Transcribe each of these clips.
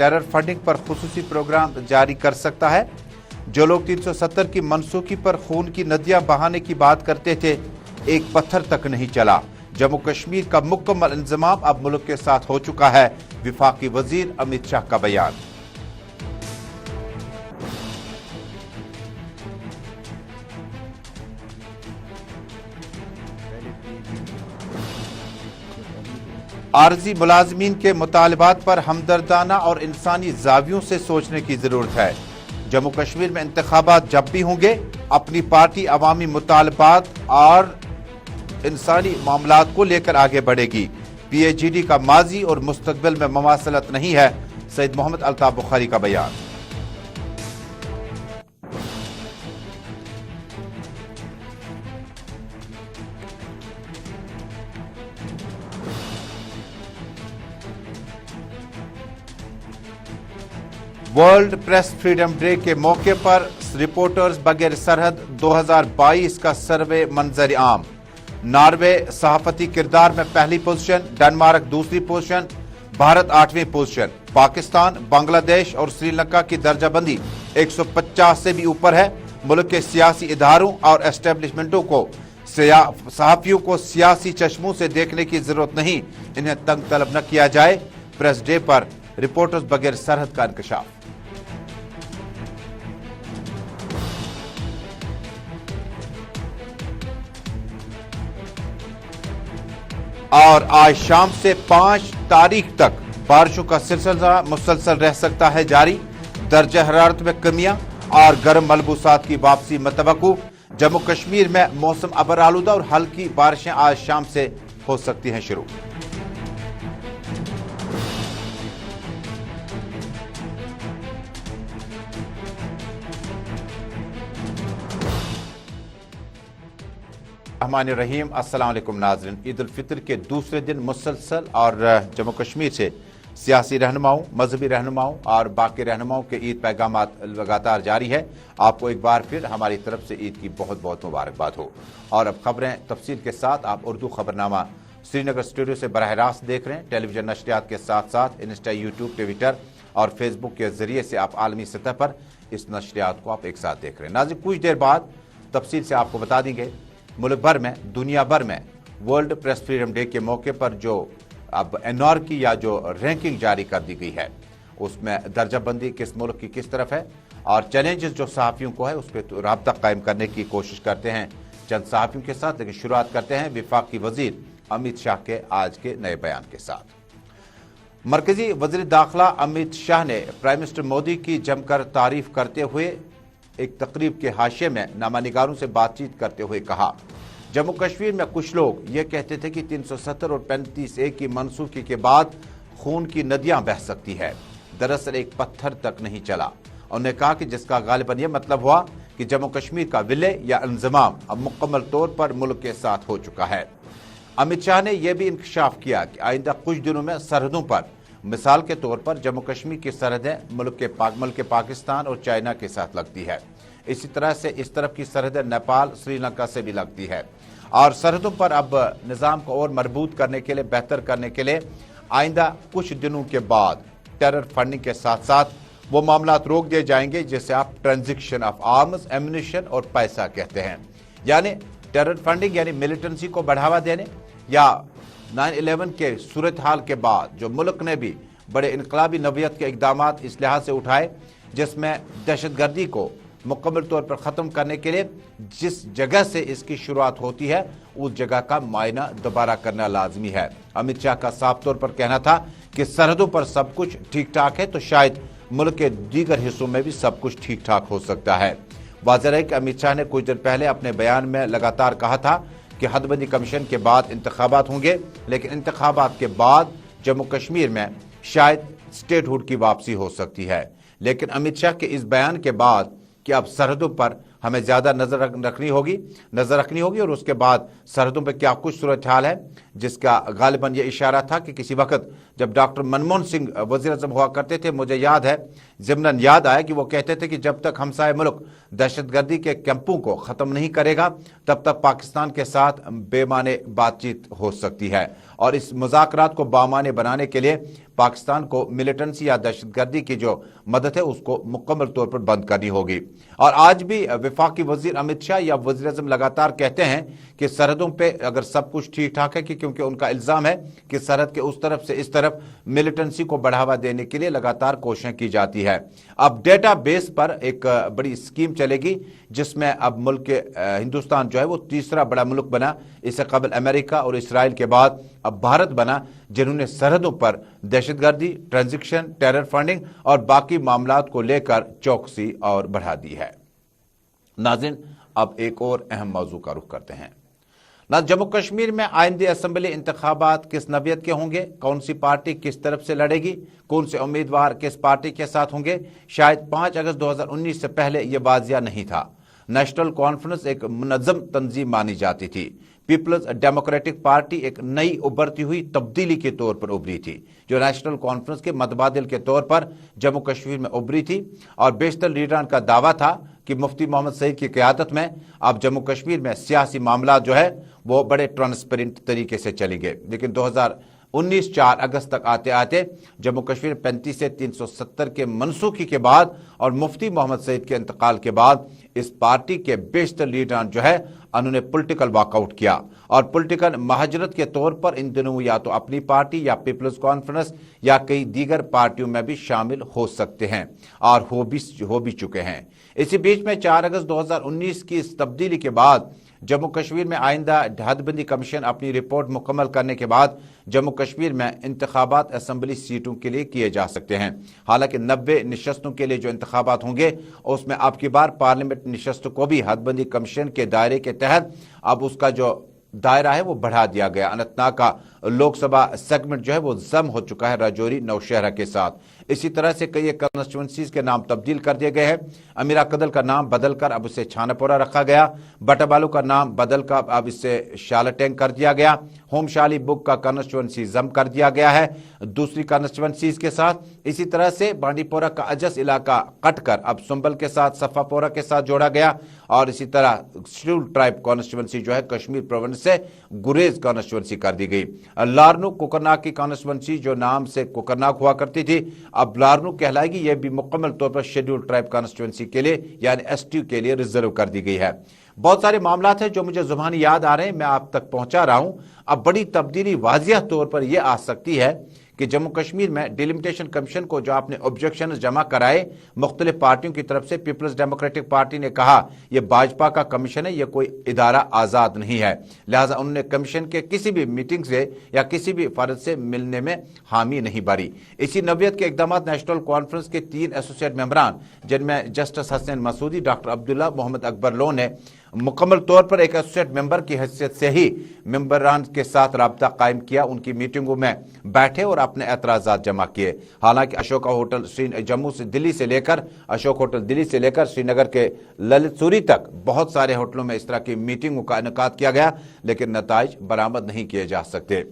Terror funding पर खुसूसी programme जारी कर सकता है। जो लोग 370 की मनसूखी पर खून की नदियां बहाने की बात करते थे, एक पत्थर तक नहीं चला। जम्मू कश्मीर का मुकम्मल इंतजाम अब मुल्क के साथ हो चुका है। विफाकी वजीर अमित शाह का बयान। आरजी मुलाजमीन के मुतालबात पर हमदर्दाना और इंसानी जावियों से सोचने की जरूरत है। जम्मू कश्मीर में इंतखाबात जब भी होंगे, अपनी पार्टी अवामी मुतालबात और इंसानी मामलात को लेकर आगे बढ़ेगी। PAGD का माजी और मुस्तकबिल में ममासलत नहीं है। सैयद मोहम्मद अल्ताफ बुखारी का बयान। वर्ल्ड प्रेस फ्रीडम डे के मौके पर रिपोर्टर्स बगैर सरहद 2022 का सर्वे मंजर आम। नॉर्वे सहाफती किरदार में पहली पोजीशन, डेनमार्क दूसरी पोजीशन, भारत 8वीं पोजीशन। पाकिस्तान, बांग्लादेश और श्रीलंका की दर्जाबंदी 150 से भी ऊपर है। मुल्क के सियासी इदारों और एस्टेब्लिशमेंटों को सहाफियों को सियासी चश्मों से देखने की जरूरत नहीं, इन्हें तंग तलब न किया जाए। प्रेस डे पर रिपोर्टर्स बगैर सरहद का इंकशाफ। और आज शाम से 5 तारीख तक बारिशों का सिलसिला मुसलसल रह सकता है जारी। दर्जा हरारत में कमियां और गर्म मलबूसात की वापसी मतवक्कु। जम्मू कश्मीर में मौसम अबर आलूदा और हल्की बारिशें आज शाम से हो सकती हैं शुरू। रहमान रहीम, अस्सलाम वालेकुम नाज़रीन। ईद उल फितर के दूसरे दिन मुसलसल और जम्मू कश्मीर से सियासी रहनुमाओं, मजहबी रहनुमाओं और बाकी रहनुमाओं के ईद पैगामात लगातार जारी है। आपको एक बार फिर हमारी तरफ से ईद की बहुत बहुत मुबारकबाद हो। और अब खबरें तफसील के साथ आप उर्दू खबरनामा श्रीनगर स्टूडियो से बराह रास्त देख रहे हैं। टेलीविजन नशरियात के साथ साथ इंस्टा, यूट्यूब, ट्विटर और फेसबुक के जरिए से आप आलमी सतह पर इस नशरियात को आप एक साथ देख रहे हैं। नाज़रीन, कुछ देर बाद तफसील से आपको बता देंगे मुल्क भर में, दुनिया भर में वर्ल्ड प्रेस फ्रीडम डे के मौके पर जो अब एनआर की या जो रैंकिंग जारी कर दी गई है, उसमें दर्जाबंदी किस मुल्क की किस तरफ है और चैलेंजेस जो सहाफियों को है उस पर तो राब्ता कायम करने की कोशिश करते हैं चंद सहाफियों के साथ। लेकिन शुरुआत करते हैं विफाकी वजीर अमित शाह के आज के नए बयान के साथ। मरकजी वजीर दाखिला अमित शाह ने प्राइम मिनिस्टर मोदी की जमकर तारीफ करते हुए एक तकरीब के हाशिए में नामानिगारों से बातचीत करते हुए कहा, जम्मू कश्मीर में कुछ लोग ये कहते थे कि 370 और 35A की मनसूखी के बाद खून की नदियां बह सकती है। दरअसल एक पत्थर तक नहीं चला। उन्होंने कहा कि जिसका गालिबन यह मतलब हुआ कि जम्मू कश्मीर का विलय या इंजमाम अब मुकम्मल तौर पर मुल्क के साथ हो चुका है। अमित शाह ने यह भी इंकशाफ किया कि आइंदा कुछ दिनों में सरहदों पर, मिसाल के तौर पर जम्मू कश्मीर की सरहदें मुल्क के पाकिस्तान और चाइना के साथ लगती है। इसी तरह से इस तरफ की सरहदें नेपाल, श्रीलंका से भी लगती है। और सरहदों पर अब निज़ाम को और मजबूत करने के लिए, बेहतर करने के लिए आइंदा कुछ दिनों के बाद टेरर फंडिंग के साथ साथ वो मामलात रोक दिए जाएंगे जिसे आप ट्रांजिशन ऑफ आर्म्स, एम्युनिशन और पैसा कहते हैं। यानी टेरर फंडिंग यानी मिलिटेंसी को बढ़ावा देने या 9/11 के सूरत हाल के बाद जो मुल्क ने भी बड़े इनकलाबी नवीयत के इकदाम इस लिहाज से उठाए जिसमें दहशतगर्दी को मुकम्मल तौर पर ख़त्म करने के लिए जिस जगह से इसकी शुरुआत होती है उस जगह का मायना दोबारा करना लाजमी है। अमित शाह का साफ तौर पर कहना था कि सरहदों पर सब कुछ ठीक ठाक है तो शायद मुल्क के दीगर हिस्सों में भी सब कुछ ठीक ठाक हो सकता है। वाज़ेह है कि अमित शाह ने कुछ देर पहले अपने बयान में लगातार कहा था कि हदबंदी कमीशन के बाद इंतखाबात होंगे, लेकिन इंतखाबात के बाद जम्मू कश्मीर में शायद स्टेटहुड की वापसी हो सकती है। लेकिन अमित शाह के इस बयान के बाद कि अब सरहदों पर हमें ज्यादा नजर रखनी होगी और उसके बाद सरहदों पर क्या कुछ सूरत हाल है, जिसका गालिबन ये इशारा था कि किसी वक्त जब डॉक्टर मनमोहन सिंह वजीर आज़म हुआ करते थे, मुझे याद है, ज़िमनन याद आया कि वो कहते थे कि जब तक हमसाए मुल्क दहशतगर्दी के कैंपों को ख़त्म नहीं करेगा तब तक पाकिस्तान के साथ बेमाने बातचीत हो सकती है, और इस मुज़ाकरात को बामाने बनाने के लिए पाकिस्तान को मिलिटेंसी या दहशतगर्दी की जो मदद है उसको मुकम्मल तौर पर बंद करनी होगी। और आज भी वफाकी वजीर अमित शाह या वजीर आज़म लगातार कहते हैं कि सरहदों पे अगर सब कुछ ठीक ठाक है, कि क्योंकि उनका इल्ज़ाम है कि सरहद के उस तरफ से इस तरफ मिलिटेंसी को बढ़ावा देने के लिए लगातार कोशिशें की जाती है। अब डेटा बेस पर एक बड़ी स्कीम चलेगी जिसमें अब मुल्क के हिंदुस्तान जो है वो तीसरा बड़ा मुल्क बना। इससे कबल अमेरिका और इसराइल के बाद अब भारत बना, जिन्होंने सरहदों पर दहशतगर्दी, ट्रांजैक्शन, टेरर फंडिंग और बाकी मामलात को लेकर चौकसी और बढ़ा दी है। नाज़रीन, अब एक और अहम मौजू का रुख करते हैं। जम्मू कश्मीर में आइंदे असेंबली इंतखाबात किस नवियत के होंगे, कौन सी पार्टी किस तरफ से लड़ेगी, कौन से उम्मीदवार किस पार्टी के साथ होंगे, शायद 5 अगस्त 2019 से पहले यह वाजिया नहीं था। नेशनल कॉन्फ्रेंस एक मुनज़्ज़म तंजीम मानी जाती थी। पीपल्स डेमोक्रेटिक पार्टी एक नई उभरती हुई तब्दीली के तौर पर उभरी थी, जो नेशनल कॉन्फ्रेंस के मतबादिल के तौर पर जम्मू कश्मीर में उभरी थी। और बेशतर लीडरान का दावा था कि मुफ्ती मोहम्मद सईद की क़यादत में अब जम्मू कश्मीर में सियासी मामला जो है वो बड़े ट्रांसपेरेंट तरीके से चलेंगे। लेकिन 2019 4 अगस्त तक आते आते जम्मू कश्मीर 35 से 370 के मनसूखी के बाद और मुफ्ती मोहम्मद सईद के इंतकाल के बाद इस पार्टी के बेशतर लीडरान जो है उन्होंने पॉलिटिकल वॉकआउट किया, और पॉलिटिकल महाजरत के तौर पर इन दिनों या तो अपनी पार्टी या पीपल्स कॉन्फ्रेंस या कई दीगर पार्टियों में भी शामिल हो सकते हैं और हो भी चुके हैं। इसी बीच में 4 अगस्त 2019 की इस तब्दीली के बाद जम्मू कश्मीर में आइंदा हदबंदी कमीशन अपनी रिपोर्ट मुकम्मल करने के बाद जम्मू कश्मीर में इंतखाबात असेंबली सीटों के लिए किए जा सकते हैं। हालांकि 90 नशस्तों के लिए जो इंतखाबात होंगे उसमें अब की बार पार्लियामेंट नशस्तों को भी हदबंदी कमीशन के दायरे के तहत अब उसका जो दायरा है वो बढ़ा दिया गया। अनंतनाग का लोकसभा सेगमेंट जो है वो जम हो चुका है राजौरी नौशहरा के साथ। इसी तरह से कई कंस्टिट्यूंसीज के नाम तब्दील कर दिए गए हैं। अमीरा कदल का नाम बदलकर अब उसे छानापोरा रखा गया। बटाबालू का नाम बदलकर अब इसे शालटेंग कर दिया गया। होमशाली बुक का कंस्टिट्यूंसी जम कर दिया गया है दूसरी कंस्टिट्यूंसीज के साथ। इसी तरह से बांडीपोरा का अजस इलाका कटकर अब सुंबल के साथ सफापोरा के साथ जोड़ा गया। और इसी तरह शेड्यूल्ड ट्राइब कॉन्स्टिट्यूंसी जो है कश्मीर प्रोविंस से गुरेज कॉन्स्टिट्यूंसी कर दी गई। लारनू कुकरनाग की कॉन्स्टिट्यूंसी जो नाम से कुकरनाग हुआ करती थी अब लारनू कहलाएगी। यह भी मुकम्मल तौर पर शेड्यूल्ड ट्राइब कॉन्स्टिट्यूंसी के लिए यानी एसटी के लिए रिजर्व कर दी गई है। बहुत सारे मामला हैं जो मुझे जुबानी याद आ रहे हैं, मैं आप तक पहुंचा रहा हूं। अब बड़ी तब्दीली वाजिया तौर पर यह आ सकती है कि जम्मू कश्मीर में डिलिमिटेशन कमीशन को जो आपने ऑब्जेक्शन जमा कराए मुख्तलिफ पार्टियों की तरफ से, पीपल्स डेमोक्रेटिक पार्टी ने कहा यह भाजपा का कमीशन है, यह कोई इदारा आजाद नहीं है, लिहाजा उन्होंने कमीशन के किसी भी मीटिंग से या किसी भी फर्द से मिलने में हामी नहीं भरी। इसी नवियत के इकदाम नेशनल कॉन्फ्रेंस के 3 एसोसिएट मेंबरान जिनमें जस्टिस हसन मसूदी, डॉक्टर अब्दुल्ला, मोहम्मद अकबर लो ने मुकम्मल तौर पर एक एसोसिएट मेंबर की हैसियत से ही मेंबरान के साथ राब्ता कायम किया, उनकी मीटिंगों में बैठे और अपने एतराज़ात जमा किए। हालांकि अशोका होटल जम्मू से दिल्ली से लेकर अशोक होटल दिल्ली से लेकर श्रीनगर के ललित सूरी तक बहुत सारे होटलों में इस तरह की मीटिंगों का इनेकाद किया गया, लेकिन नताइज बरामद नहीं किए जा सकते।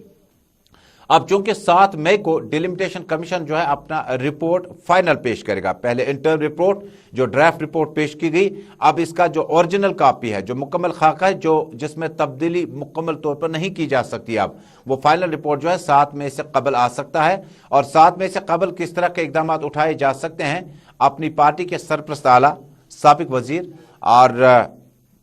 अब चूंकि 7 मई को डिलिमिटेशन कमीशन जो है अपना रिपोर्ट फाइनल पेश करेगा, पहले इंटर्न रिपोर्ट जो ड्राफ्ट रिपोर्ट पेश की गई, अब इसका जो ओरिजिनल कॉपी है, जो मुकम्मल खाका है, जो जिसमें तब्दीली मुकम्मल तौर पर नहीं की जा सकती, अब वो फाइनल रिपोर्ट जो है 7 मई से कबल आ सकता है। और 7 मई से कबल किस तरह के इकदाम उठाए जा सकते हैं, अपनी पार्टी के सरपरस्त आला साबिक वजीर और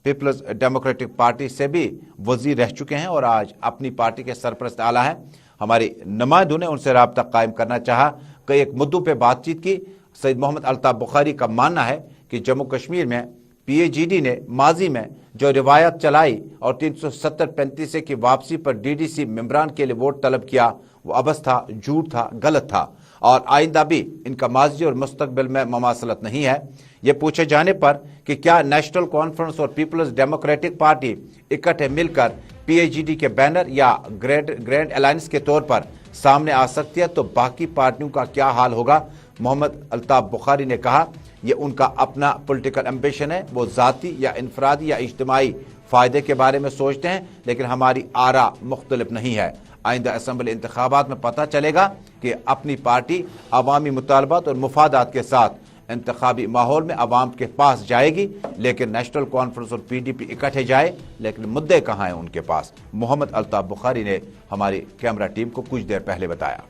पीपल्स डेमोक्रेटिक पार्टी से भी वजीर रह चुके हैं और आज अपनी पार्टी के सरपरस्त आला है, हमारी नुमाइंदों ने उनसे राब्ता कायम करना चाहा, कई एक मुद्दों पे बातचीत की। सैयद मोहम्मद अल्ताफ बुखारी का मानना है कि जम्मू कश्मीर में पीएजीडी ने माजी में जो रिवायत चलाई और 370-35 की वापसी पर डीडीसी मेंबरान के लिए वोट तलब किया, वो अबस था, झूठ था, गलत था और आइंदा भी इनका माजी और मुस्तकबिल में ममासलत नहीं है। ये पूछे जाने पर कि क्या नेशनल कॉन्फ्रेंस और पीपल्स डेमोक्रेटिक पार्टी इकट्ठे मिलकर पीएजीडी के बैनर या ग्रैंड अलायंस के तौर पर सामने आ सकती है तो बाकी पार्टियों का क्या हाल होगा। मोहम्मद अल्ताफ बुखारी ने कहा ये उनका अपना पॉलिटिकल एम्बिशन है, वो ज़ाती या इनफरादी या इज्तिमाई फ़ायदे के बारे में सोचते हैं, लेकिन हमारी आरा मुख्तलिफ नहीं है। आइंदा असम्बली इंतखाबात में पता चलेगा कि अपनी पार्टी अवामी मुतालबात और मुफादात के साथ इंतखाबी माहौल में अवाम के पास जाएगी, लेकिन नेशनल कॉन्फ्रेंस और PDP इकट्ठे जाए, लेकिन मुद्दे कहाँ हैं उनके पास। मोहम्मद अल्ताफ बुखारी ने हमारी कैमरा टीम को कुछ देर पहले बताया।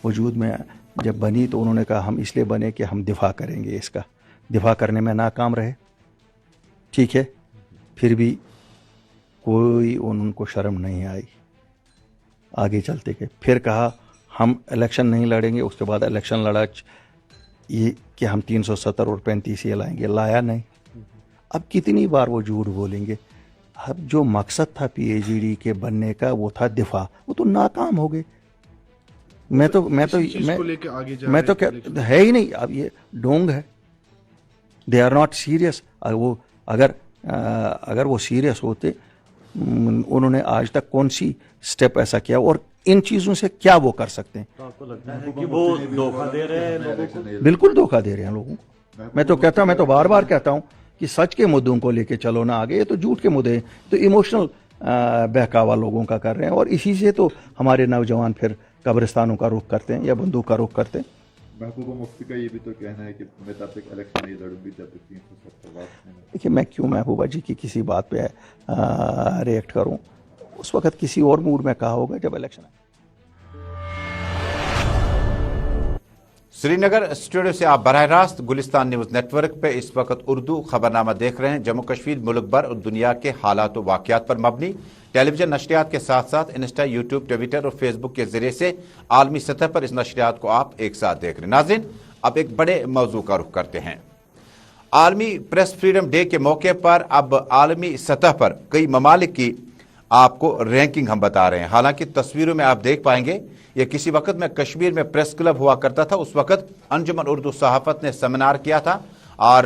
वजूद में जब बनी तो उन्होंने कहा हम इसलिए बने कि हम दिफा करेंगे, इसका दिफा करने में नाकाम रहे, ठीक है, फिर भी कोई उनको शर्म नहीं आई, आगे चलते गए। फिर कहा हम इलेक्शन नहीं लड़ेंगे, उसके बाद इलेक्शन लड़ा ये कि हम 370 और 35 ये लाएंगे, लाया नहीं। अब कितनी बार वो झूठ बोलेंगे। अब जो मकसद था PAGD के बनने का वो था दिफा, वो तो नाकाम हो गए। मैं तो क्या है ही नहीं, अब ये ढोंग है। They are not serious. वो अगर वो सीरियस होते, उन्होंने आज तक कौन सी स्टेप ऐसा किया और इन चीजों से क्या वो कर सकते हैं? तो आपको लगता है कि वो धोखा दे रहे हैं लोगों को? बिल्कुल धोखा दे रहे हैं लोगों को। मैं तो बार बार कहता हूं कि सच के मुद्दों को लेके चलो ना आगे, ये तो झूठ के मुद्दे हैं, तो इमोशनल बहकावा लोगों का कर रहे हैं, और इसी से तो हमारे नौजवान फिर कब्रिस्तानों का रुख करते हैं या बंदूक का रुख करते हैं। महबूबा मुफ्ती का ये भी तो कहना है कि मैं तब तक इलेक्शन नहीं लड़ूंगी जब तक 370 बात नहीं। देखिए, मैं क्यों महबूबा जी की किसी बात पे रिएक्ट करूं? उस वक्त किसी और मूड में कहा होगा जब इलेक्शन। श्रीनगर स्टूडियो से आप बराह रास्त गुलिस्तान न्यूज नेटवर्क पे इस वक्त उर्दू खबरनामा देख रहे हैं। जम्मू कश्मीर मुल्क भर और दुनिया के हालात व वाक़यात पर मबनी टेलीविजन नशरियात के साथ साथ इंस्टा, यूट्यूब, ट्विटर और फेसबुक के जरिए से आलमी सतह पर इस नशरियात को आप एक साथ देख रहे हैं। नाज़रीन, अब एक बड़े मौजू का रुख करते हैं। आलमी प्रेस फ्रीडम डे के मौके पर अब आलमी सतह पर कई ममालिक की आपको रैंकिंग हम बता रहे हैं। हालांकि तस्वीरों में आप देख पाएंगे ये किसी वक्त में कश्मीर में प्रेस क्लब हुआ करता था, उस वक्त अंजुमन उर्दू सहाफत ने सेमिनार किया था और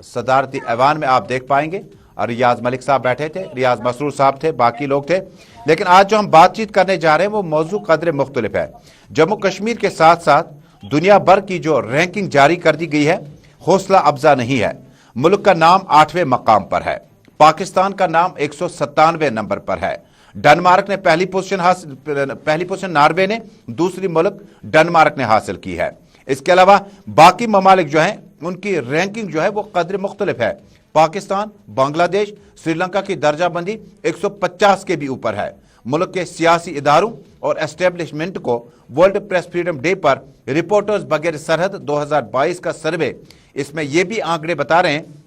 सदारती ऐवान में आप देख पाएंगे और रियाज मलिक साहब बैठे थे, रियाज मसरूर साहब थे, बाकी लोग थे। लेकिन आज जो हम बातचीत करने जा रहे हैं वो मौजू कदरे मुख्तलिफ है। जम्मू कश्मीर के साथ साथ दुनिया भर की जो रैंकिंग जारी कर दी गई है हौसला अफजा नहीं है। मुल्क का नाम 8वें मकाम पर है, पाकिस्तान का नाम 197वें नंबर पर है। डेनमार्क ने पहली पोजीशन नॉर्वे ने, दूसरी मुल्क डेनमार्क ने हासिल की है। इसके अलावा बाकी ममालिक जो हैं उनकी रैंकिंग जो है वो कदर मुख्तलिफ है। पाकिस्तान, बांग्लादेश, श्रीलंका की दर्जाबंदी 150 के भी ऊपर है। मुल्क के सियासी इदारों और एस्टेब्लिशमेंट को वर्ल्ड प्रेस फ्रीडम डे पर रिपोर्टर्स बगैर सरहद 2022 का सर्वे, इसमें यह भी आंकड़े बता रहे हैं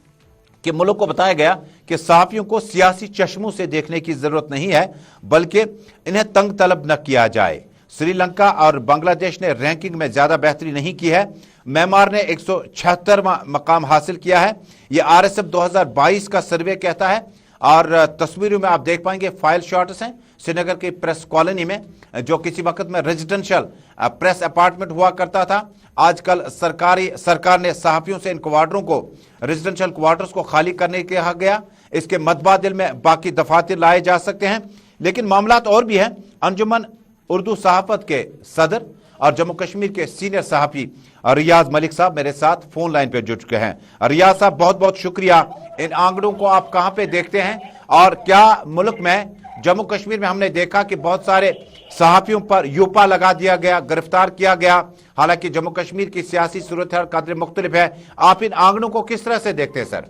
कि मुल्क को बताया गया कि सहाफियों को सियासी चश्मों से देखने की जरूरत नहीं है, बल्कि इन्हें तंग तलब न किया जाए। श्रीलंका और बांग्लादेश ने रैंकिंग में ज्यादा बेहतरी नहीं की है। म्यांमार ने 176वां मकाम हासिल किया है। यह RSF 2022 का सर्वे कहता है। और तस्वीरों में आप देख पाएंगे फाइल शॉट्स हैं श्रीनगर की प्रेस कॉलोनी में, जो किसी वक्त में रेजिडेंशियल प्रेस अपार्टमेंट हुआ करता था। आजकल सरकार ने सहाफियों से इन क्वार्टरों को, रेजिडेंशियल क्वार्टर्स को खाली करने के कहा गया। इसके मतबादिल में बाकी दफातर लाए जा सकते हैं, लेकिन मामलात और भी हैं। अंजुमन उर्दू सहाफत के सदर और जम्मू कश्मीर के सीनियर सहाफी रियाज मलिक साहब मेरे साथ फोन लाइन पे जुड़ चुके हैं। रियाज साहब, बहुत बहुत शुक्रिया। इन आंकड़ों को आप कहां पे देखते हैं और क्या मुल्क में, जम्मू कश्मीर में हमने देखा कि बहुत सारे सहाफियों पर यूपा लगा दिया गया, गिरफ्तार किया गया। हालांकि जम्मू कश्मीर की सियासी सूरत है और कदर मुख्तलिफ है। आप इन आंकड़ों को किस तरह से देखते हैं सर?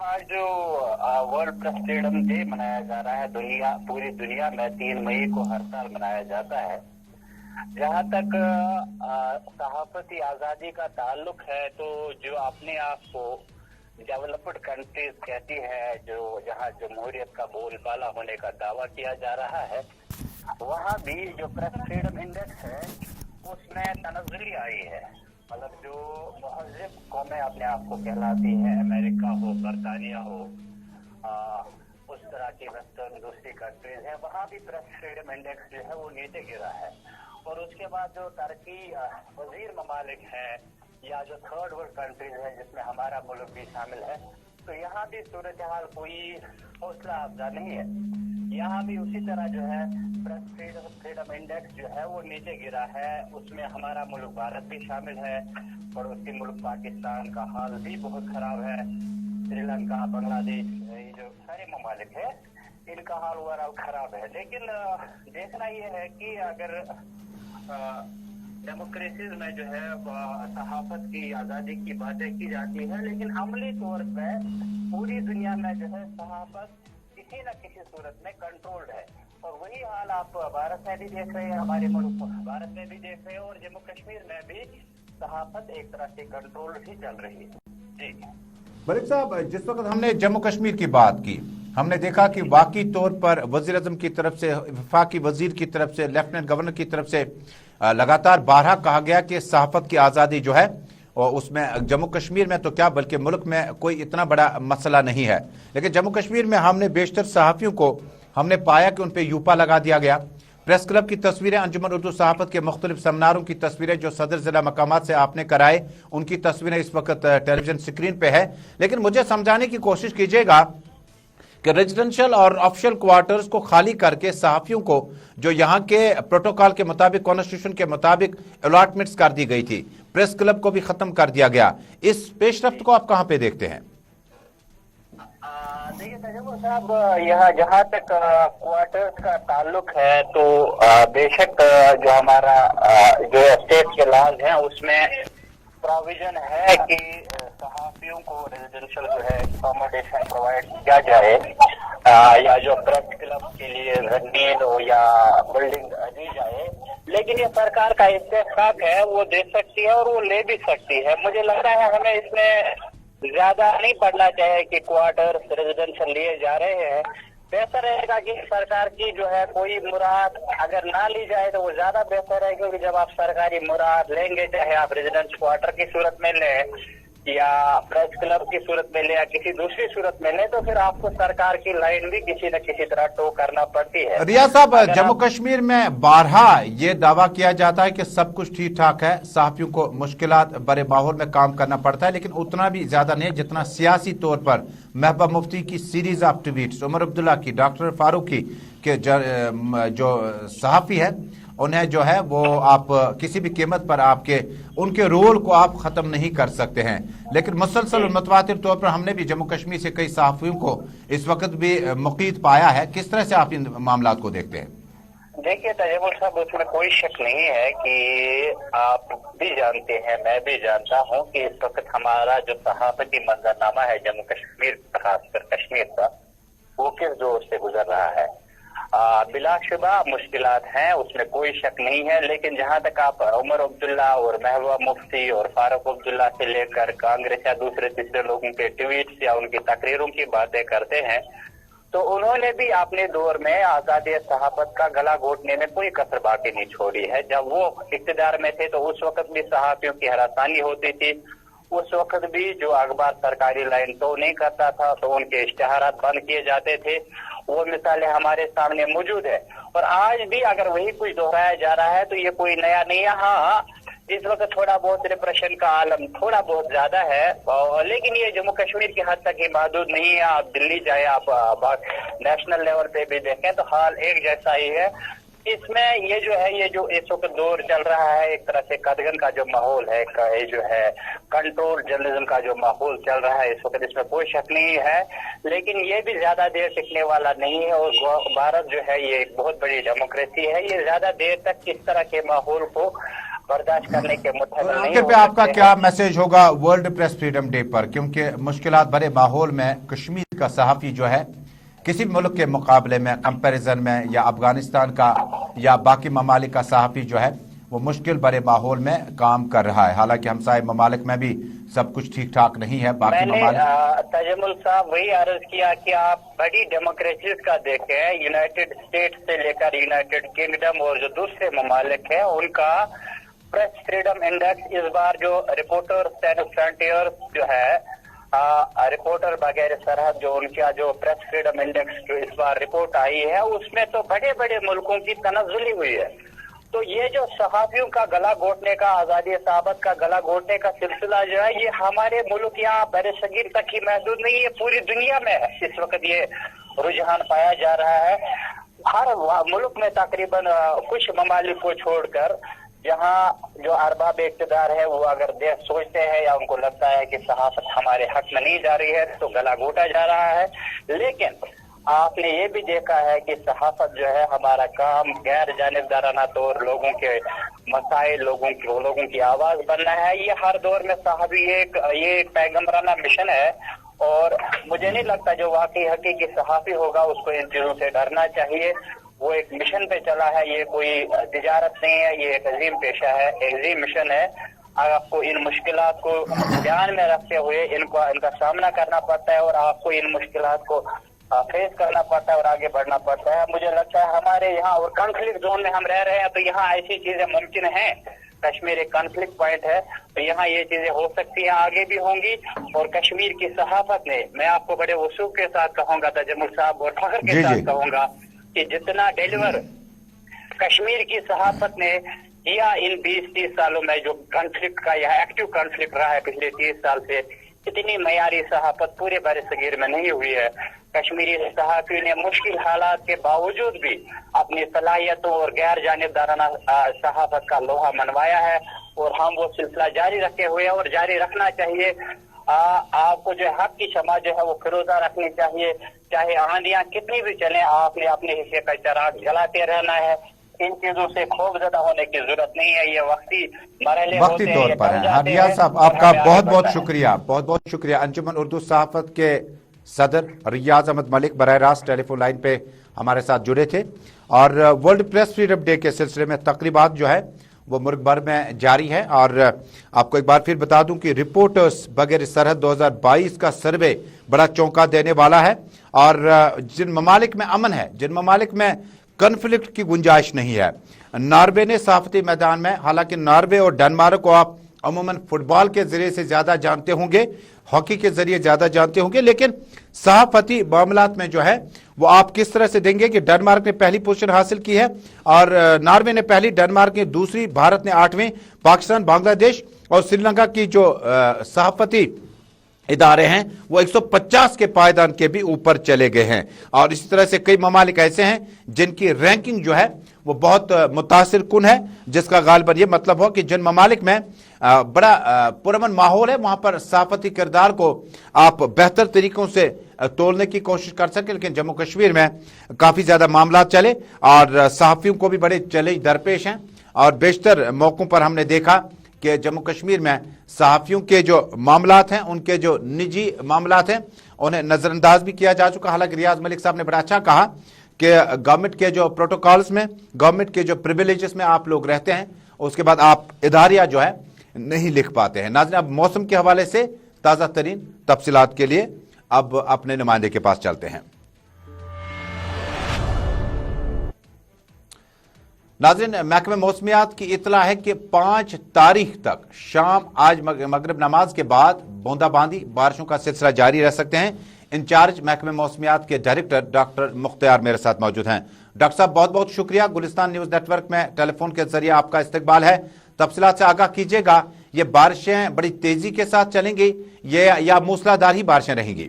आज जो वर्ल्ड प्रेस फ्रीडम डे मनाया जा रहा है, पूरी दुनिया में 3 मई को हर साल मनाया जाता है। जहाँ तक सहाफती आजादी का ताल्लुक है, तो जो अपने आप को डेवलप्ड कंट्रीज कहती है, जो जहाँ जमहूरियत का बोलबाला होने का दावा किया जा रहा है, वहाँ भी जो प्रेस फ्रीडम इंडेक्स है उसमें तनज़्ज़ुली आई है। मतलब जो महज़िब कौमें अपने आप को कहलाती हैं, अमेरिका हो, बरतानिया हो, उस तरह की वेस्टर्न दूसरी कंट्रीज हैं, वहाँ भी प्रेस फ्रीडम इंडेक्स जो है वो नीचे गिरा है। और उसके बाद जो टर्की वजीर ममालिक है या जो थर्ड वर्ल्ड कंट्रीज है जिसमें हमारा मुल्क भी शामिल है, तो यहाँ भी सूरत हाल कोई हौसला अफजा नहीं है। यहाँ भी उसी तरह जो है प्रेस फ्रीडम इंडेक्स जो है वो नीचे गिरा है, उसमें हमारा मुल्क भारत भी शामिल है, पड़ोसी मुल्क पाकिस्तान का हाल भी बहुत खराब है, श्रीलंका, बांग्लादेश, ये जो सारे ममालिक है इनका हाल ओवरऑल खराब है। लेकिन देखना ये है कि अगर डेमोक्रेसीज में जो है सहाफत की आज़ादी की बातें की जाती है, लेकिन अमली तौर पर पूरी दुनिया में जो है सहाफत किसी न किसी सूरत में कंट्रोल्ड है। और वही हाल आप भारत में भी देख रहे हैं, हमारे मुल्क भारत में भी देख रहे हैं, और जम्मू कश्मीर में भी सहाफत एक तरह से कंट्रोल्ड ही चल रही है। जी मलिक साहब, जिस वक्त हमने जम्मू कश्मीर की बात की, हमने देखा कि वाकई तौर पर वजीर आजम की तरफ से, वफाकी वजीर की तरफ से, लेफ्टिनेंट गवर्नर की तरफ से लगातार बारहा कहा गया कि सहाफत की आज़ादी जो है और उसमें जम्मू कश्मीर में तो क्या बल्कि मुल्क में कोई इतना बड़ा मसला नहीं है। लेकिन जम्मू कश्मीर में हमने बेशतर सहाफ़ियों को हमने पाया कि उन पर यूपा लगा दिया गया। प्रेस क्लब की तस्वीरें, अंजुमन उर्दू सहाफत के मुख्तलिफ सेमिनारों की तस्वीरें जो सदर जिला मकामात से आपने कराए, उनकी तस्वीरें इस वक्त टेलीविजन स्क्रीन पे है। लेकिन मुझे समझाने की कोशिश कीजिएगा कि रेजिडेंशियल और ऑफिशियल क्वार्टर्स को खाली करके सहाफियों को जो यहाँ के प्रोटोकॉल के मुताबिक, कॉन्स्टिट्यूशन के मुताबिक अलॉटमेंट्स कर दी गई थी, प्रेस क्लब को भी खत्म कर दिया गया, इस पेशरफ्त को आप कहाँ पे देखते हैं? देखिए तजमुल साहब, यहाँ जहाँ तक क्वार्टर्स का ताल्लुक है तो बेशक जो हमारा जो स्टेट के लॉज हैं उसमें प्रोविजन है कि सहाफियों को रेजिडेंशियल जो है अकोमोडेशन प्रोवाइड किया जाए, या जो प्रेस क्लब के लिए जमीन हो या बिल्डिंग दी जाए। लेकिन ये सरकार का इत्तेफाक है, वो दे सकती है और वो ले भी सकती है। मुझे लग रहा है हमें इसमें ज्यादा नहीं पड़ना चाहिए कि क्वार्टर्स रेजिडेंशियल लिए जा रहे हैं। बेहतर रहेगा कि सरकार की जो है कोई मुराद अगर ना ली जाए तो वो ज्यादा बेहतर है, क्योंकि जब आप सरकारी मुराद लेंगे, चाहे आप रेजिडेंस क्वार्टर की सूरत में लें या प्रेस क्लब की सूरत में ले या किसी दूसरी सूरत में ले, तो फिर आपको सरकार की लाइन भी किसी न किसी तरह टो करना पड़ती है। रियाज साहब, जम्मू कश्मीर में बारहा ये दावा किया जाता है कि सब कुछ ठीक ठाक है, सहाफियों को मुश्किलात बड़े माहौल में काम करना पड़ता है, लेकिन उतना भी ज्यादा नहीं जितना सियासी तौर पर महबूबा मुफ्ती की series of tweets, Omar Abdullah की, डॉक्टर फारूकी के जो सहाफी है उन्हें जो है वो आप किसी भी कीमत पर आपके उनके रोल को आप खत्म नहीं कर सकते हैं। लेकिन मुसलसल और मुतवातिर तौर पर हमने भी जम्मू कश्मीर से कई सहाफियों को इस वक्त भी मुक़ीद पाया है। किस तरह से आप इन मामलात को देखते हैं? देखिए तजमुल साहब, उसमें कोई शक नहीं है कि आप भी जानते हैं, मैं भी जानता हूँ कि इस वक्त हमारा जो सहाफती मंजरनामा है जम्मू कश्मीर, खासकर कश्मीर का, वो किस दौर से गुजर रहा है। बिलाशुबा मुश्किलात हैं, उसमें कोई शक नहीं है। लेकिन जहां तक आप उमर अब्दुल्ला और महबूबा मुफ्ती और फारूक अब्दुल्ला से लेकर कांग्रेस या दूसरे तीसरे लोगों के ट्वीट्स या उनकी तकरीरों की बातें करते हैं, तो उन्होंने भी अपने दौर में आजादी सहाफत का गला घोटने में कोई कसर बाकी नहीं छोड़ी है। जब वो इख्तिदार में थे तो उस वक्त भी सहाफियों की हरासानी होती थी, उस वक्त भी जो अखबार सरकारी लाइन तो नहीं करता था तो उनके इश्तिहारात बंद किए जाते थे। वो मिसालें हमारे सामने मौजूद है और आज भी अगर वही कुछ दोहराया जा रहा है तो ये कोई नया नहीं है। हाँ, इस वक्त थोड़ा बहुत रिप्रेशन का आलम थोड़ा बहुत ज्यादा है, लेकिन ये जम्मू कश्मीर की हद तक ही महदूद नहीं है। आप दिल्ली जाए, आप नेशनल लेवल पे भी देखें तो हाल एक जैसा ही है। इसमें ये जो इस वक्त दौर चल रहा है, एक तरह से कदगन का जो माहौल है, ये जो है कंट्रोल जर्नलिज्म का जो माहौल चल रहा है इस वक्त, इसमें कोई शक नहीं है। लेकिन ये भी ज्यादा देर टिकने वाला नहीं है और भारत जो है ये एक बहुत बड़ी डेमोक्रेसी है, ये ज्यादा देर तक इस तरह के माहौल को बर्दाश्त करने के मुताबिक नहीं हो पे आपका क्या मैसेज होगा वर्ल्ड प्रेस फ्रीडम डे पर? क्योंकि मुश्किलात भरे माहौल में कश्मीर का सहाफी जो है किसी भी मुल्क के मुकाबले में, कंपैरिजन में, या अफगानिस्तान का या बाकी ममालिक का सहाफी जो है वो मुश्किल भरे माहौल में काम कर रहा है। हालांकि हमसाए ममालिक में भी सब कुछ ठीक ठाक नहीं है। बाकी ममालिक, तजमुल साहब वही अर्ज किया कि आप बड़ी डेमोक्रेसीज का देखें, यूनाइटेड स्टेट से लेकर यूनाइटेड किंगडम और जो दूसरे ममालिक हैं उनका प्रेस फ्रीडम इंडेक्स इस बार जो रिपोर्टर्स एंड फ्रंटियर्स जो है रिपोर्टर वगैरह सरहद जो उनका जो प्रेस फ्रीडम इंडेक्स जो इस बार रिपोर्ट आई है उसमें तो बड़े बड़े मुल्कों की तनज़्ज़ुली हुई है। तो ये जो सहाफियों का गला घोटने का, आजादी सहाबत का गला घोटने का सिलसिला जो है, ये हमारे मुल्क यहाँ बरसगीर तक ही महदूद नहीं है, पूरी दुनिया में है इस वक्त ये रुझान पाया जा रहा है। हर मुल्क में तकरीबन कुछ ममालिक को छोड़कर जहाँ जो अरबाब इक़्तिदार है वो अगर देख सोचते हैं या उनको लगता है कि सहाफत हमारे हक में नहीं जा रही है तो गला घोटा जा रहा है। लेकिन आपने ये भी देखा है कि सहाफत जो है हमारा काम गैर जानिबदाराना तौर लोगों के मसाइल, लोगों की आवाज बनना है। ये हर दौर में साहबी ये एक पैगम्बराना मिशन है और मुझे नहीं लगता जो वाकई हकीकी सहाफी होगा उसको इन चीजों से डरना चाहिए। वो एक मिशन पे चला है, ये कोई तिजारत नहीं है, ये एक अजीम पेशा है, अजीम मिशन है। आपको इन मुश्किलात को ध्यान में रखते हुए इनका सामना करना पड़ता है और आपको इन मुश्किलात को फेस करना पड़ता है और आगे बढ़ना पड़ता है। मुझे लगता है हमारे यहाँ और कॉन्फ्लिक्ट जोन में हम रह रहे हैं तो यहाँ ऐसी चीजें मुमकिन हैं। कश्मीर एक कॉन्फ्लिक्ट पॉइंट है तो यहाँ ये चीजें हो सकती हैं, आगे भी होंगी। और कश्मीर की सहाफत ने, मैं आपको बड़े वसूख के साथ कहूंगा, तजम्मुल साहब और फख्र के साथ कहूंगा कि जितना डिलीवर कश्मीर की सहाफत ने किया इन 20-30 सालों में, जो कॉन्फ्लिक्ट का यह एक्टिव कॉन्फ्लिक्ट रहा है पिछले 30 साल से, इतनी मयारी सहाफत पूरे बरसगीर में नहीं हुई है। कश्मीरी सहाफी ने मुश्किल हालात के बावजूद भी अपनी सलाहियतों और गैर जानिबदाराना सहाफत का लोहा मनवाया है और हम वो सिलसिला जारी रखे हुए हैं और जारी रखना चाहिए। आपको जो हक की शमा जो है वो फिरोजा रखनी चाहिए, चाहे आंधियां कितनी भी चले, आपने अपने हिस्से का चिराग जलाते रहना है। इन चीजों से खौफजदा होने की जरूरत नहीं है, ये वक्ती तौर पर है। रियाज साहब आपका बहुत बहुत शुक्रिया। अंजुमन उर्दू सहाफत के सदर रियाज अहमद मलिक बराह रास्त टेलीफोन लाइन पे हमारे साथ जुड़े थे। और वर्ल्ड प्रेस फ्रीडम डे के सिलसिले में तकरीबात जो है वो मुल्क भर में जारी है। और आपको एक बार फिर बता दूं कि रिपोर्टर्स बगैर सरहद 2022 का सर्वे बड़ा चौंका देने वाला है। और जिन ममालिक में अमन है, जिन ममालिक में कन्फ्लिक्ट की गुंजाइश नहीं है, नॉर्वे ने सहाफती मैदान में, हालांकि नॉर्वे और डेनमार्क को आप अमूमन फुटबॉल के जरिए से ज्यादा जानते होंगे, हॉकी के जरिए ज्यादा जानते होंगे, लेकिन सहाफती मामलात में जो है वो आप किस तरह से देंगे कि डेनमार्क ने पहली पोजीशन हासिल की है और नॉर्वे ने पहली, डेनमार्क ने दूसरी, भारत ने 8वीं, पाकिस्तान, बांग्लादेश और श्रीलंका की जो सहाफती इदारे हैं वो 150 के पायदान के भी ऊपर चले गए हैं। और इसी तरह से कई ममालिक ऐसे हैं जिनकी रैंकिंग जो है वो बहुत मुतासिर कुन है, जिसका गालिबन ये मतलब हो कि जिन ममालिक में बड़ा पुरअमन माहौल है वहां पर सहाफती किरदार को आप बेहतर तरीकों से तोड़ने की कोशिश कर सके। लेकिन जम्मू कश्मीर में काफी ज्यादा मामला चले और सहाफियों को भी बड़े चैलेंज दरपेश हैं। और बेशतर मौकों पर हमने देखा कि जम्मू कश्मीर में सहाफियों के जो मामलात हैं, उनके जो निजी मामलात हैं, उन्हें नजरअंदाज भी किया जा चुका। हालांकि रियाज मलिक साहब ने बड़ा अच्छा कहा कि गवर्नमेंट के जो प्रोटोकॉल्स में, गवर्नमेंट के जो प्रिविलेजेस में आप लोग रहते हैं, उसके बाद आप इदारिया जो है नहीं लिख पाते हैं। नाज़रीन, अब मौसम के हवाले से ताज़ा तरीन तफसीलात के लिए अब अपने नुमाइंदे के पास चलते हैं। नाज़रीन, महकमे मौसमियात की इतला है कि 5 तारीख तक शाम आज मगरिब नमाज के बाद बूंदाबांदी बारिशों का सिलसिला जारी रह सकते हैं। इंचार्ज महकमे मौसमियात के डायरेक्टर डॉक्टर मुख्तार मेरे साथ मौजूद हैं। डॉक्टर साहब बहुत बहुत शुक्रिया। गुलिस्तान न्यूज नेटवर्क में टेलीफोन के जरिए आपका इस्तकबाल है। तफसीलात से आगाह कीजिएगा, ये बारिशें बड़ी तेजी के साथ चलेंगी ये या मूसलाधार ही बारिशें रहेंगी?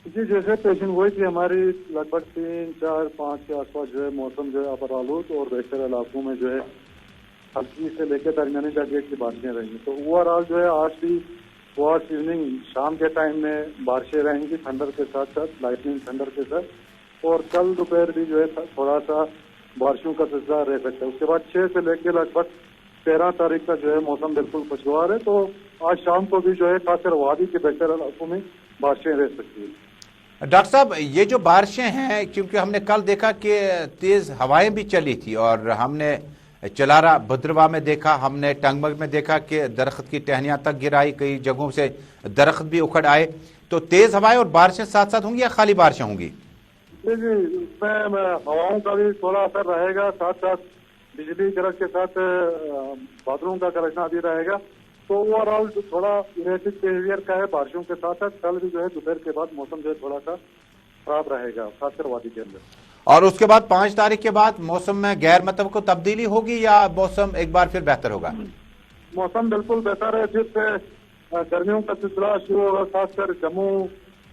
जी, जैसे पेशन गोई थी हमारी लगभग 3, 4, 5 के आसपास जो है मौसम जो है अपर आलूद और बेशतर इलाकों में जो है हल्की से लेकर दरमियानी दर्जे की बारिशें रहेंगी। तो ओवरऑल जो है आज भी टुवर्ड्स इवनिंग, शाम के टाइम में बारिशें रहेंगी थंडर के साथ साथ, लाइटनिंग थंडर के साथ। और कल दोपहर भी जो है थोड़ा सा बारिशों का सिलसिला रह सकता है। उसके बाद 6 से लेकर लगभग 13 तारीख तक जो है मौसम बिल्कुल खुशगवार है। तो आज शाम को भी जो है खासकर वादी के बेहतर इलाकों में बारिशें रह सकती है। डॉक्टर साहब, ये जो बारिशें हैं, क्योंकि हमने कल देखा कि तेज हवाएं भी चली थी और हमने चलारा भद्रवा में देखा, हमने टंगमग में देखा कि दरख्त की टहनियां तक गिराई, कई जगहों से दरख्त भी उखड़ आए। तो तेज हवाएं और बारिशें साथ साथ होंगी या खाली बारिशें होंगी? जी, इसमें हवाओं का भी थोड़ा असर रहेगा, साथ साथ बिजली गरज के साथ बादलों का गरजना भी रहेगा। तो ओवरऑल थोड़ा इरेटिक बिहेवियर का है बारिशों के साथ साथ। कल भी जो है दोपहर के बाद मौसम जो है थोड़ा सा खराब रहेगा, खासकर वादी के अंदर। और उसके बाद 5 तारीख के बाद मौसम में गैर मुतवक्किल तब्दीली होगी या मौसम एक बार फिर बेहतर होगा? मौसम बिल्कुल बेहतर है, जिससे गर्मियों का सिलसिला शुरू होगा, खासकर जम्मू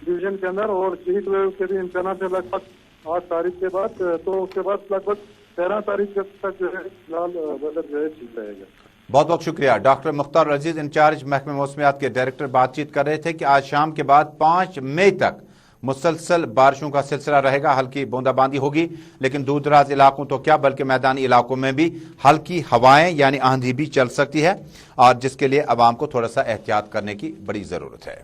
डिवीजन के अंदर, और हीट वेव के भी इम्कान है लगभग 8 तारीख के बाद। तो उसके बाद लगभग 13 तारीख तक जो है फिलहाल वेदर जो है ठीक रहेगा। बहुत बहुत शुक्रिया। डॉक्टर मुख्तार अजीज, इंचार्ज महकमे मौसमियात के डायरेक्टर, बातचीत कर रहे थे कि आज शाम के बाद 5 मई तक मुसलसल बारिशों का सिलसिला रहेगा, हल्की बूंदाबांदी होगी, लेकिन दूर दराज इलाकों तो क्या बल्कि मैदानी इलाकों में भी हल्की हवाएं यानी आंधी भी चल सकती है, और जिसके लिए अवाम को थोड़ा सा एहतियात करने की बड़ी जरूरत है।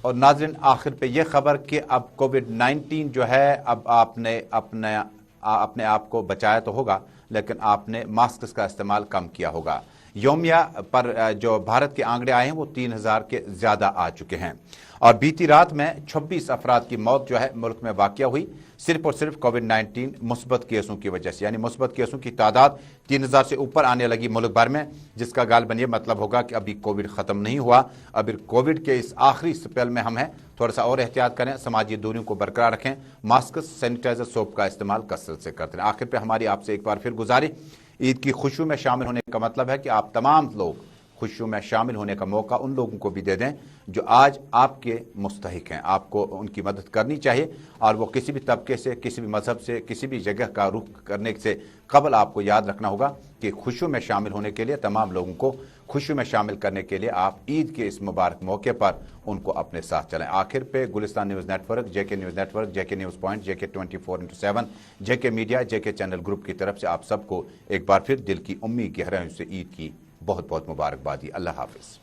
और नाज़रीन, आखिर पे ये खबर कि अब कोविड-19 जो है, अब आपने अपने आप को बचाया तो होगा, लेकिन आपने मास्क का इस्तेमाल कम किया होगा। योमिया पर जो भारत के आंकड़े आए हैं वो 3000 के ज्यादा आ चुके हैं, और बीती रात में 26 अफराद की मौत जो है मुल्क में वाक़या हुई, सिर्फ और सिर्फ कोविड-19 मुस्बत केसों की वजह से। यानी मुस्बत केसों की तादाद 3000 से ऊपर आने लगी मुल्क भर में, जिसका गालबन ये मतलब होगा कि अभी कोविड खत्म नहीं हुआ। अभी कोविड के इस आखिरी स्पेल में हम हैं, थोड़ा सा और एहतियात करें, समाजी दूरियों को बरकरार रखें, मास्क, सैनिटाइजर, सोप का इस्तेमाल कसरत से करते रहें। आखिर पे हमारी आपसे एक बार फिर गुजारिश, ईद की खुशियों में शामिल होने का मतलब है कि आप तमाम लोग खुशियों में शामिल होने का मौका उन लोगों को भी दे दें जो आज आपके मुस्तहिक हैं। आपको उनकी मदद करनी चाहिए, और वो किसी भी तबके से, किसी भी मजहब से, किसी भी जगह का रुख करने से कबल आपको याद रखना होगा कि खुशियों में शामिल होने के लिए, तमाम लोगों को खुशियों में शामिल करने के लिए आप ईद के इस मुबारक मौके पर उनको अपने साथ चलें। आखिर पे गुलिस्तान न्यूज़ नेटवर्क, जेके न्यूज़ नेटवर्क, जेके न्यूज़ पॉइंट, जेके 24/7, जेके मीडिया, जेके चैनल ग्रुप की तरफ से आप सबको एक बार फिर दिल की उम्मीद गहराइयों से ईद की बहुत बहुत मुबारकबादी। अल्लाह हाफिज।